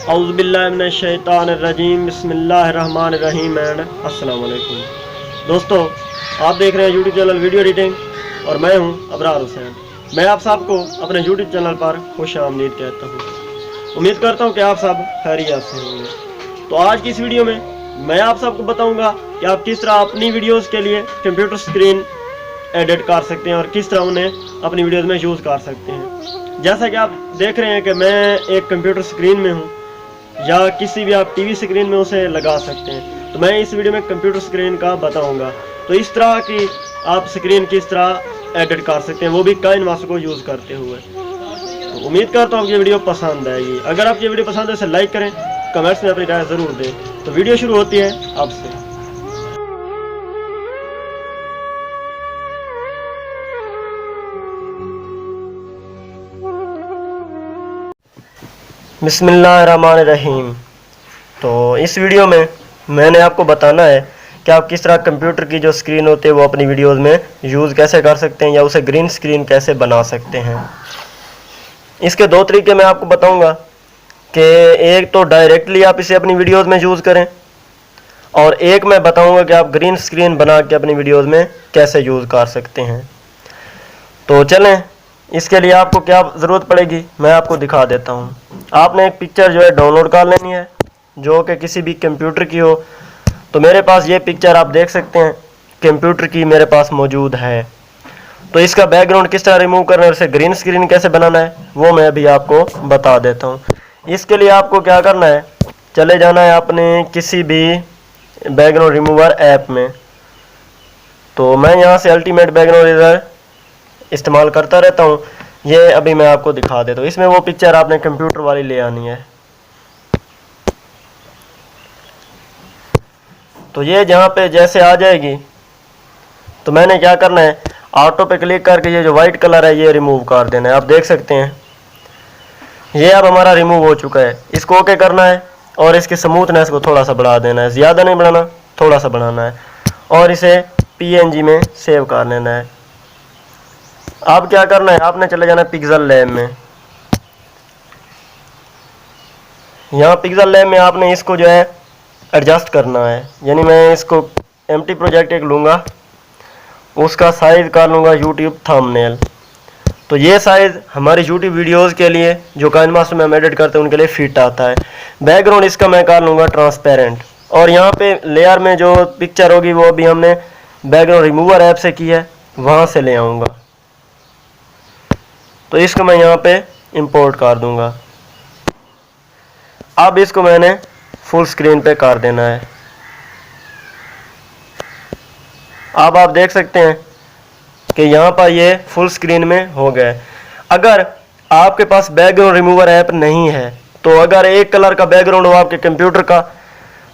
औज़ुबिल्लाहिमिनश्शैतानिर्रजीम बिस्मिल्लाहिर्रहमानिर्रहीम एंड अस्सलाम वालेकुम। दोस्तों, आप देख रहे हैं यूट्यूब चैनल वीडियो एडिटिंग और मैं हूं अबरार हुसैन। मैं आप सबको अपने यूट्यूब चैनल पर खुश आमदीद कहता हूं। उम्मीद करता हूं कि आप सब खैरियत से होंगे। तो आज की इस वीडियो में मैं आप सबको बताऊंगा कि आप किस तरह अपनी वीडियोज़ के लिए कंप्यूटर स्क्रीन एडिट कर सकते हैं और किस तरह उन्हें अपनी वीडियोज़ में यूज़ कर सकते हैं। जैसा कि आप देख रहे हैं कि मैं एक कंप्यूटर स्क्रीन में हूँ या किसी भी आप टीवी स्क्रीन में उसे लगा सकते हैं। तो मैं इस वीडियो में कंप्यूटर स्क्रीन का बताऊंगा। तो इस तरह की आप स्क्रीन किस तरह एडिट कर सकते हैं, वो भी काइन मास्टर को यूज़ करते हुए। तो उम्मीद करता हूँ आपकी वीडियो पसंद आएगी। अगर आपकी वीडियो पसंद है इसे लाइक करें, कमेंट्स में अपनी राय ज़रूर दें। तो वीडियो शुरू होती है अब से। बिस्मिल्लाहिर्रहमानिर्रहीम। तो इस वीडियो में मैंने आपको बताना है कि आप किस तरह कंप्यूटर की जो स्क्रीन होती है वो अपनी वीडियोस में यूज़ कैसे कर सकते हैं या उसे ग्रीन स्क्रीन कैसे बना सकते हैं। इसके दो तरीके मैं आपको बताऊंगा कि एक तो डायरेक्टली आप इसे अपनी वीडियोस में यूज़ करें और एक मैं बताऊंगा कि आप ग्रीन स्क्रीन बना के अपनी वीडियोस में कैसे यूज़ कर सकते हैं। तो चलें, इसके लिए आपको क्या ज़रूरत पड़ेगी मैं आपको दिखा देता हूँ। आपने एक पिक्चर जो है डाउनलोड कर लेनी है जो कि किसी भी कंप्यूटर की हो। तो मेरे पास ये पिक्चर आप देख सकते हैं कंप्यूटर की मेरे पास मौजूद है। तो इसका बैकग्राउंड किस तरह रिमूव करना है, इसे ग्रीन स्क्रीन कैसे बनाना है वो मैं अभी आपको बता देता हूँ। इसके लिए आपको क्या करना है, चले जाना है अपने किसी भी बैकग्राउंड रिमूवर ऐप में। तो मैं यहाँ से अल्टीमेट बैकग्राउंड इरेजर इस्तेमाल करता रहता हूँ। ये अभी मैं आपको दिखा देता हूँ। इसमें वो पिक्चर आपने कंप्यूटर वाली ले आनी है। तो ये जहाँ पे जैसे आ जाएगी तो मैंने क्या करना है, ऑटो पे क्लिक करके ये जो वाइट कलर है ये रिमूव कर देना है। आप देख सकते हैं ये अब हमारा रिमूव हो चुका है। इसको ओके करना है और इसकी स्मूथनेस को थोड़ा सा बढ़ा देना है, ज़्यादा नहीं बढ़ाना, थोड़ा सा बढ़ाना है और इसे PNG में सेव कर लेना है। अब क्या करना है, आपने चले जाना है पिक्सल लैब में। यहाँ पिक्सल लैब में आपने इसको जो है एडजस्ट करना है। यानी मैं इसको एम्प्टी प्रोजेक्ट एक लूँगा, उसका साइज़ कर लूँगा यूट्यूब थंबनेल। तो ये साइज़ हमारी यूट्यूब वीडियोस के लिए जो काइन मास्टर में हम एडिट करते हैं उनके लिए फिट आता है। बैकग्राउंड इसका मैं कर लूँगा ट्रांसपेरेंट और यहाँ पे लेयर में जो पिक्चर होगी वो भी हमने बैकग्राउंड रिमूवर ऐप से की है, वहाँ से ले आऊँगा। तो इसको मैं यहाँ पे इंपोर्ट कर दूँगा। अब इसको मैंने फुल स्क्रीन पे कर देना है। अब आप देख सकते हैं कि यहाँ पर ये फुल स्क्रीन में हो गया है। अगर आपके पास बैकग्राउंड रिमूवर ऐप नहीं है तो अगर एक कलर का बैकग्राउंड हो आपके कंप्यूटर का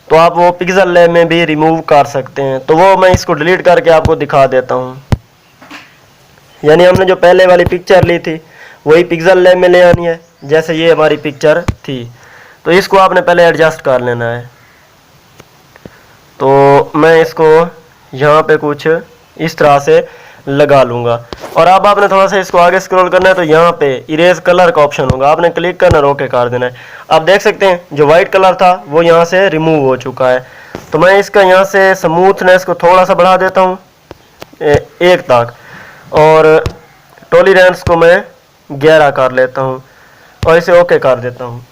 तो आप वो पिक्सल लैब में भी रिमूव कर सकते हैं। तो वो मैं इसको डिलीट करके आपको दिखा देता हूँ। यानी हमने जो पहले वाली पिक्चर ली थी वही पिक्सल लैब में ले आनी है जैसे ये हमारी पिक्चर थी। तो इसको आपने पहले एडजस्ट कर लेना है। तो मैं इसको यहाँ पे कुछ इस तरह से लगा लूँगा और अब आपने थोड़ा सा इसको आगे स्क्रॉल करना है तो यहाँ पे इरेज कलर का ऑप्शन होगा, आपने क्लिक करना और ओके कर देना है। आप देख सकते हैं जो वाइट कलर था वो यहाँ से रिमूव हो चुका है। तो मैं इसका यहाँ से स्मूथनेस को थोड़ा सा बढ़ा देता हूँ 1 तक और टॉलरेंस को मैं 11 कर लेता हूँ और इसे ओके कर देता हूँ।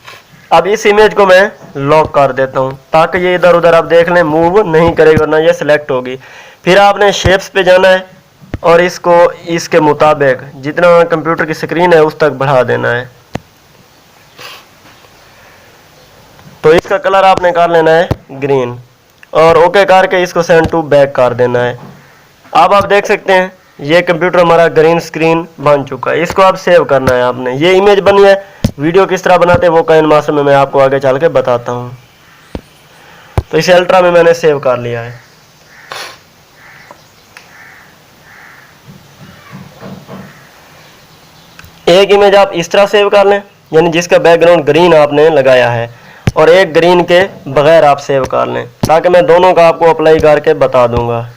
अब इस इमेज को मैं लॉक कर देता हूँ ताकि ये इधर उधर आप देख लें मूव नहीं करेगा, ना ये सिलेक्ट होगी। फिर आपने शेप्स पे जाना है और इसको इसके मुताबिक जितना कंप्यूटर की स्क्रीन है उस तक बढ़ा देना है। तो इसका कलर आपने कर लेना है ग्रीन और ओके करके इसको सेंड टू बैक कर देना है। अब आप देख सकते हैं ये कंप्यूटर हमारा ग्रीन स्क्रीन बन चुका है। इसको आप सेव करना है आपने। ये इमेज बनी है, वीडियो किस तरह बनाते हैं वो काइन मास्टर में मैं आपको आगे चल के बताता हूँ। तो इसे अल्ट्रा में मैंने सेव कर लिया है। एक इमेज आप इस तरह सेव कर लें यानी जिसका बैकग्राउंड ग्रीन आपने लगाया है और एक ग्रीन के बगैर आप सेव कर लें ताकि मैं दोनों का आपको अप्लाई करके बता दूंगा।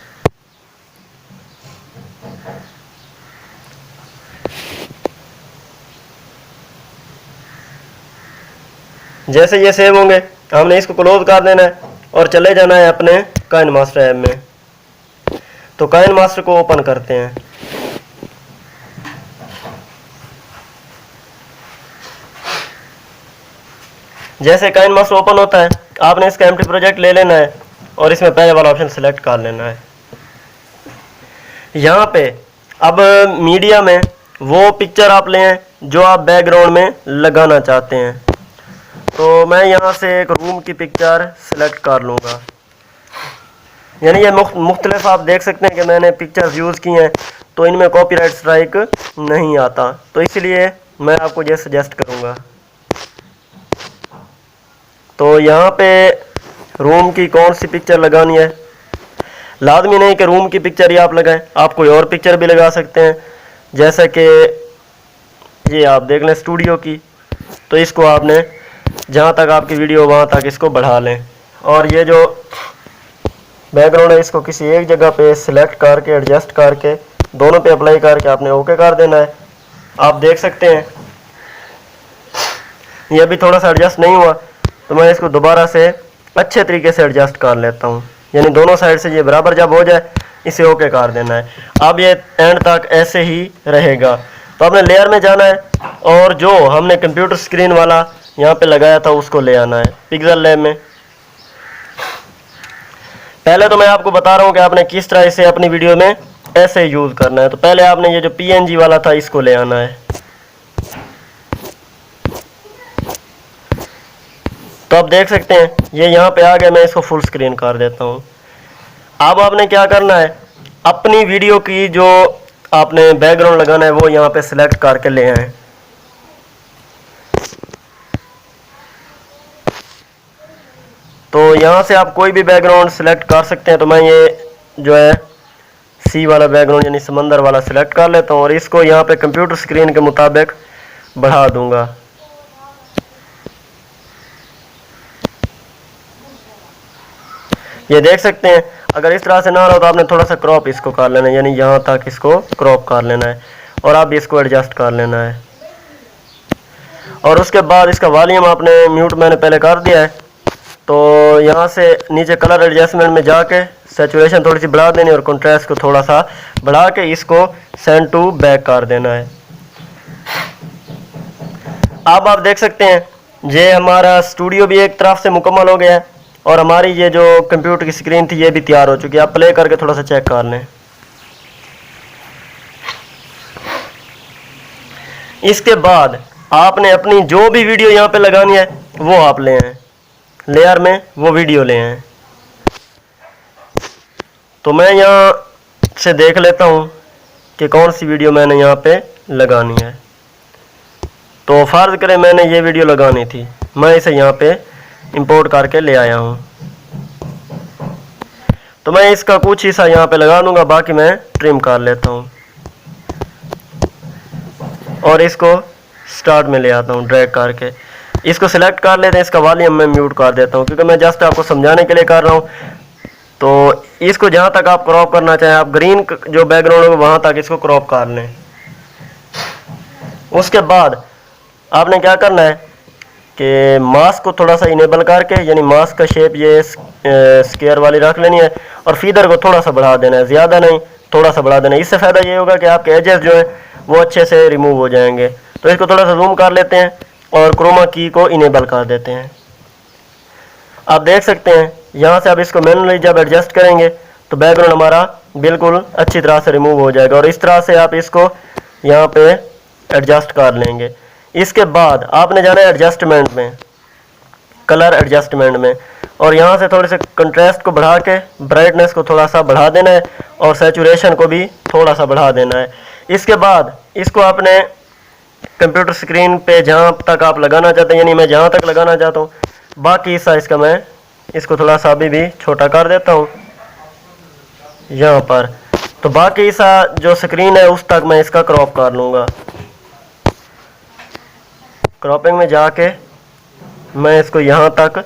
जैसे ये सेव होंगे हमने इसको क्लोज कर देना है और चले जाना है अपने काइनमास्टर ऐप में। तो काइनमास्टर को ओपन करते हैं। जैसे काइनमास्टर ओपन होता है आपने इसका एम्प्टी प्रोजेक्ट ले लेना है और इसमें पहले वाला ऑप्शन सेलेक्ट कर लेना है। यहाँ पे अब मीडिया में वो पिक्चर आप लें जो आप बैकग्राउंड में लगाना चाहते हैं। तो मैं यहाँ से एक रूम की पिक्चर सेलेक्ट कर लूँगा। यानी ये मुख्तलिफ आप देख सकते हैं कि मैंने पिक्चर्स यूज़ की हैं तो इनमें कॉपीराइट स्ट्राइक नहीं आता, तो इसलिए मैं आपको ये सजेस्ट करूँगा। तो यहाँ पे रूम की कौन सी पिक्चर लगानी है, लाजमी नहीं कि रूम की पिक्चर ही आप लगाएं, आप कोई और पिक्चर भी लगा सकते हैं। जैसे कि ये आप देख लें स्टूडियो की, तो इसको आपने जहाँ तक आपकी वीडियो वहाँ तक इसको बढ़ा लें। और ये जो बैकग्राउंड है इसको किसी एक जगह पे सिलेक्ट करके एडजस्ट करके दोनों पे अप्लाई करके आपने ओके कर देना है। आप देख सकते हैं ये अभी थोड़ा सा एडजस्ट नहीं हुआ, तो मैं इसको दोबारा से अच्छे तरीके से एडजस्ट कर लेता हूँ। यानी दोनों साइड से ये बराबर जब हो जाए इसे ओके कर देना है। अब ये एंड तक ऐसे ही रहेगा। तो आपने लेयर में जाना है और जो हमने कंप्यूटर स्क्रीन वाला यहाँ पे लगाया था उसको ले आना है पिक्सेल लैब में। पहले तो मैं आपको बता रहा हूँ कि आपने किस तरह इसे अपनी वीडियो में ऐसे यूज़ करना है। तो पहले आपने ये जो PNG वाला था इसको ले आना है। तो आप देख सकते हैं ये यहाँ पे आ गया, मैं इसको फुल स्क्रीन कर देता हूँ। अब आपने क्या करना है, अपनी वीडियो की जो आपने बैकग्राउंड लगाना है वो यहाँ पे सिलेक्ट करके ले आए। तो यहाँ से आप कोई भी बैकग्राउंड सिलेक्ट कर सकते हैं। तो मैं ये जो है सी वाला बैकग्राउंड यानी समंदर वाला सिलेक्ट कर लेता हूँ और इसको यहाँ पे कंप्यूटर स्क्रीन के मुताबिक बढ़ा दूंगा। ये देख सकते हैं। अगर इस तरह से ना हो तो आपने थोड़ा सा क्रॉप इसको कर लेना है, यानी यहाँ तक इसको क्रॉप कर लेना है और आप इसको एडजस्ट कर लेना है। और उसके बाद इसका वॉल्यूम आपने म्यूट मैंने पहले कर दिया है। तो यहाँ से नीचे कलर एडजस्टमेंट में जाके सैचुरेशन थोड़ी सी बढ़ा देनी और कंट्रास्ट को थोड़ा सा बढ़ा के इसको सेंड टू बैक कर देना है। अब आप देख सकते हैं ये हमारा स्टूडियो भी एक तरफ से मुकम्मल हो गया है और हमारी ये जो कंप्यूटर की स्क्रीन थी ये भी तैयार हो चुकी है। आप प्ले करके थोड़ा सा चेक कर लें। इसके बाद आपने अपनी जो भी वीडियो यहाँ पे लगानी है वो आप ले आए, लेयर में वो वीडियो ले आए। तो मैं यहाँ से देख लेता हूँ कि कौन सी वीडियो मैंने यहाँ पे लगानी है। तो फर्ज करें मैंने ये वीडियो लगानी थी, मैं इसे यहाँ पे इंपोर्ट करके ले आया हूँ। तो मैं इसका कुछ हिस्सा यहाँ पे लगा दूंगा, बाकी मैं ट्रिम कर लेता हूँ और इसको स्टार्ट में ले आता हूँ ड्रैग करके। इसको सिलेक्ट कर लेते हैं, इसका वॉल्यूम मैं म्यूट कर देता हूँ क्योंकि मैं जस्ट आपको समझाने के लिए कर रहा हूँ। तो इसको जहाँ तक आप क्रॉप करना चाहें, आप ग्रीन जो बैकग्राउंड होगा वहाँ तक इसको क्रॉप कर लें। उसके बाद आपने क्या करना है कि मास्क को थोड़ा सा इनेबल करके, यानी मास्क का शेप ये स्क्वायर वाली रख लेनी है और फीदर को थोड़ा सा बढ़ा देना है, ज़्यादा नहीं थोड़ा सा बढ़ा देना है। इससे फ़ायदा ये होगा कि आपके एजेस जो हैं वो अच्छे से रिमूव हो जाएंगे। तो इसको थोड़ा सा जूम कर लेते हैं और क्रोमा की को इनेबल कर देते हैं। आप देख सकते हैं यहाँ से आप इसको मैनुअली जब एडजस्ट करेंगे तो बैकग्राउंड हमारा बिल्कुल अच्छी तरह से रिमूव हो जाएगा और इस तरह से आप इसको यहाँ पे एडजस्ट कर लेंगे। इसके बाद आपने जाना है एडजस्टमेंट में, कलर एडजस्टमेंट में, और यहाँ से थोड़े से कंट्रास्ट को बढ़ा के ब्राइटनेस को थोड़ा सा बढ़ा देना है और सैचुरेशन को भी थोड़ा सा बढ़ा देना है। इसके बाद इसको आपने कंप्यूटर स्क्रीन पे जहाँ तक आप लगाना चाहते हैं, यानी मैं जहाँ तक लगाना चाहता हूँ, बाकी हिस्सा इसका मैं इसको थोड़ा सा अभी भी छोटा कर देता हूँ यहाँ पर। तो बाकी हिस्सा जो स्क्रीन है उस तक मैं इसका क्रॉप कर लूँगा। क्रॉपिंग में जाके मैं इसको यहाँ तक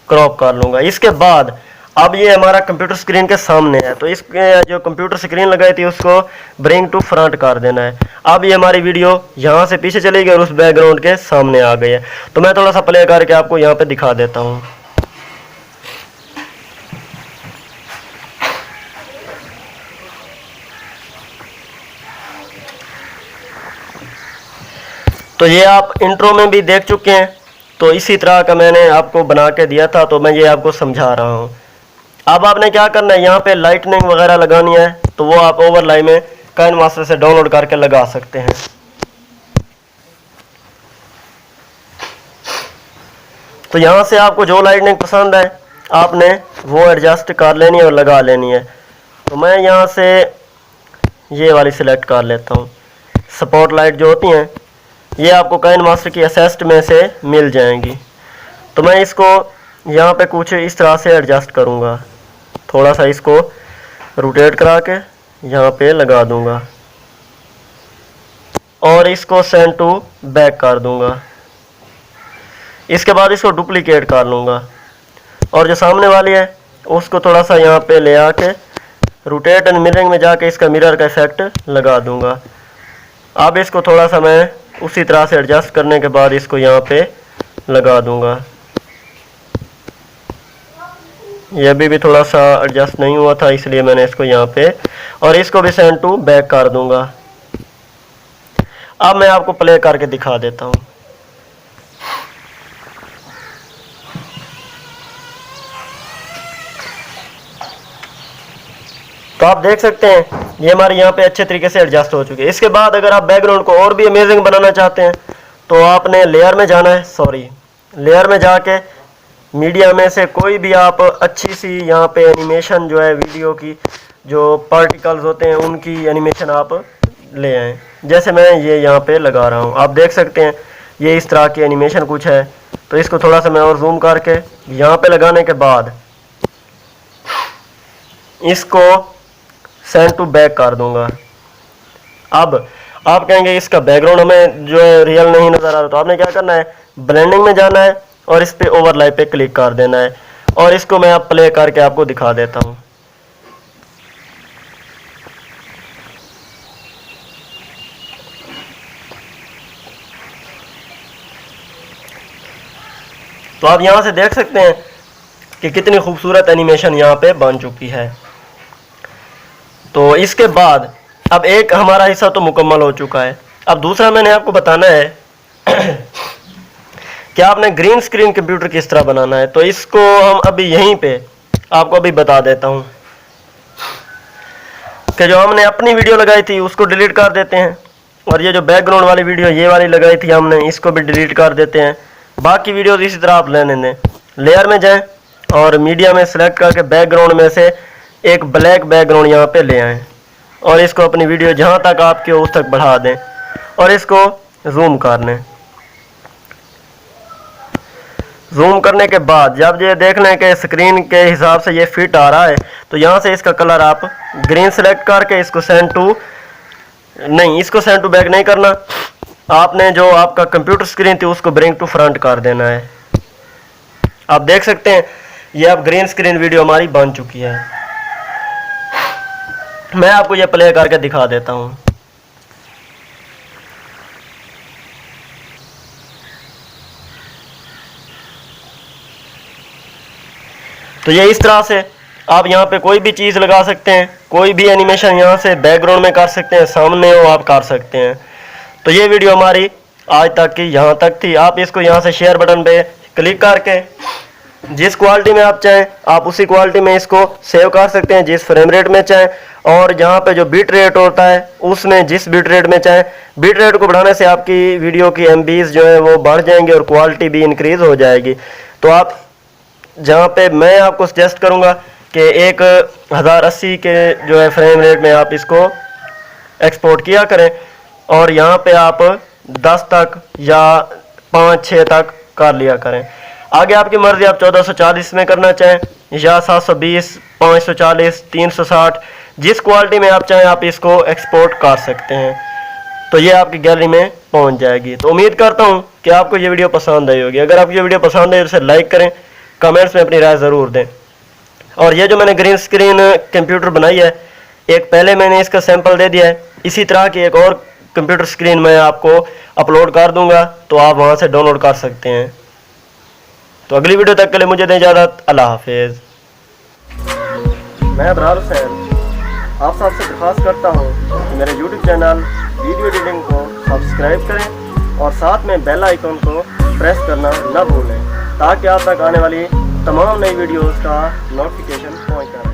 क्रॉप कर लूँगा। इसके बाद अब ये हमारा कंप्यूटर स्क्रीन के सामने है, तो इस जो कंप्यूटर स्क्रीन लगाई थी उसको ब्रिंग टू फ्रंट कर देना है। अब ये हमारी वीडियो यहाँ से पीछे चली गई और उस बैकग्राउंड के सामने आ गई है। तो मैं थोड़ा सा प्ले करके आपको यहाँ पे दिखा देता हूँ। तो ये आप इंट्रो में भी देख चुके हैं, तो इसी तरह का मैंने आपको बना के दिया था, तो मैं ये आपको समझा रहा हूँ। अब आपने क्या करना है, यहाँ पे लाइटनिंग वगैरह लगानी है तो वो आप ओवरलाई में काइनमास्टर से डाउनलोड करके लगा सकते हैं। तो यहाँ से आपको जो लाइटनिंग पसंद है आपने वो एडजस्ट कर लेनी है और लगा लेनी है। तो मैं यहाँ से ये वाली सिलेक्ट कर लेता हूँ। सपोर्ट लाइट जो होती हैं ये आपको काइनमास्टर की असिस्ट में से मिल जाएंगी। तो मैं इसको यहाँ पे कुछ इस तरह से एडजस्ट करूँगा, थोड़ा सा इसको रोटेट करा के यहाँ पे लगा दूंगा और इसको सेंड टू बैक कर दूंगा। इसके बाद इसको डुप्लीकेट कर लूँगा और जो सामने वाली है उसको थोड़ा सा यहाँ पे ले आके रोटेट एंड मिररिंग में जाके इसका मिरर का इफेक्ट लगा दूंगा। अब इसको थोड़ा सा मैं उसी तरह से एडजस्ट करने के बाद इसको यहाँ पे लगा दूंगा। ये अभी भी थोड़ा सा एडजस्ट नहीं हुआ था इसलिए मैंने इसको यहाँ पे, और इसको भी सेंड टू बैक कर दूंगा। अब मैं आपको प्ले करके दिखा देता हूँ। तो आप देख सकते हैं ये हमारे यहाँ पे अच्छे तरीके से एडजस्ट हो चुके हैं। इसके बाद अगर आप बैकग्राउंड को और भी अमेजिंग बनाना चाहते हैं तो आपने लेयर में जाना है, लेयर में जाके मीडिया में से कोई भी आप अच्छी सी यहाँ पे एनिमेशन जो है वीडियो की जो पार्टिकल्स होते हैं उनकी एनिमेशन आप ले आएँ। जैसे मैं ये यहाँ पे लगा रहा हूँ, आप देख सकते हैं ये इस तरह की एनिमेशन कुछ है। तो इसको थोड़ा सा मैं और जूम करके यहाँ पे लगाने के बाद इसको सेंड टू बैक कर दूंगा। अब आप कहेंगे इसका बैकग्राउंड हमें जो है रियल नहीं नज़र आ रहा, तो आपने क्या करना है, ब्लेंडिंग में जाना है और इस पे ओवरलाई पे क्लिक कर देना है और इसको मैं अब प्ले करके आपको दिखा देता हूँ। तो आप यहाँ से देख सकते हैं कि कितनी खूबसूरत एनिमेशन यहाँ पे बन चुकी है। तो इसके बाद अब एक हमारा हिस्सा तो मुकम्मल हो चुका है। अब दूसरा मैंने आपको बताना है कि आपने ग्रीन स्क्रीन कंप्यूटर किस तरह बनाना है। तो इसको हम अभी यहीं पे आपको अभी बता देता हूँ कि जो हमने अपनी वीडियो लगाई थी उसको डिलीट कर देते हैं और ये जो बैकग्राउंड वाली वीडियो ये वाली लगाई थी हमने, इसको भी डिलीट कर देते हैं। बाकी वीडियो इसी तरह आप लेने दें। लेयर में जाएं और मीडिया में सेलेक्ट करके बैकग्राउंड में से एक ब्लैक बैकग्राउंड यहाँ पे ले आएँ और इसको अपनी वीडियो जहाँ तक आपके उस तक बढ़ा दें और इसको जूम कर लें। जूम करने के बाद जब ये देख लें कि स्क्रीन के हिसाब से ये फिट आ रहा है तो यहाँ से इसका कलर आप ग्रीन सेलेक्ट करके इसको सेंड टू बैक नहीं करना, आपने जो आपका कंप्यूटर स्क्रीन थी उसको ब्रिंग टू फ्रंट कर देना है। आप देख सकते हैं ये अब ग्रीन स्क्रीन वीडियो हमारी बन चुकी है। मैं आपको ये प्ले करके दिखा देता हूँ। तो ये इस तरह से आप यहाँ पे कोई भी चीज़ लगा सकते हैं, कोई भी एनिमेशन यहाँ से बैकग्राउंड में कर सकते हैं, सामने हो आप कर सकते हैं। तो ये वीडियो हमारी आज तक की यहाँ तक थी। आप इसको यहाँ से शेयर बटन पे क्लिक करके जिस क्वालिटी में आप चाहें आप उसी क्वालिटी में इसको सेव कर सकते हैं, जिस फ्रेम रेट में चाहें, और यहाँ पे जो बीट रेट होता है उसमें जिस बीट रेट में चाहें। बीट रेट को बढ़ाने से आपकी वीडियो की MBs जो है वो बढ़ जाएंगे और क्वालिटी भी इंक्रीज़ हो जाएगी। तो आप जहाँ पे मैं आपको सजेस्ट करूँगा कि 1080 के जो है फ्रेम रेट में आप इसको एक्सपोर्ट किया करें और यहाँ पे आप 10 तक या 5-6 तक कर लिया करें। आगे आपकी मर्ज़ी, आप 1440 में करना चाहें या 720, 540, 360, जिस क्वालिटी में आप चाहें आप इसको एक्सपोर्ट कर सकते हैं। तो ये आपकी गैलरी में पहुंच जाएगी। तो उम्मीद करता हूं कि आपको ये वीडियो पसंद आई होगी। अगर आपको ये वीडियो पसंद है तो इसे लाइक करें, कमेंट्स में अपनी राय ज़रूर दें। और ये जो मैंने ग्रीन स्क्रीन कंप्यूटर बनाई है, एक पहले मैंने इसका सैंपल दे दिया है, इसी तरह की एक और कंप्यूटर स्क्रीन मैं आपको अपलोड कर दूंगा, तो आप वहां से डाउनलोड कर सकते हैं। तो अगली वीडियो तक के लिए मुझे दें इजाज़त। अल्लाह हाफिज़। मैं अबरार हुसैन आप सबसे दरख्वास्त करता हूँ कि मेरे YouTube चैनल वीडियो एडिटिंग को सब्सक्राइब करें और साथ में बेल आइकन को प्रेस करना न भूलें, ताकि आप तक आने वाली तमाम नई वीडियोस का नोटिफिकेशन पहुँचता रहे।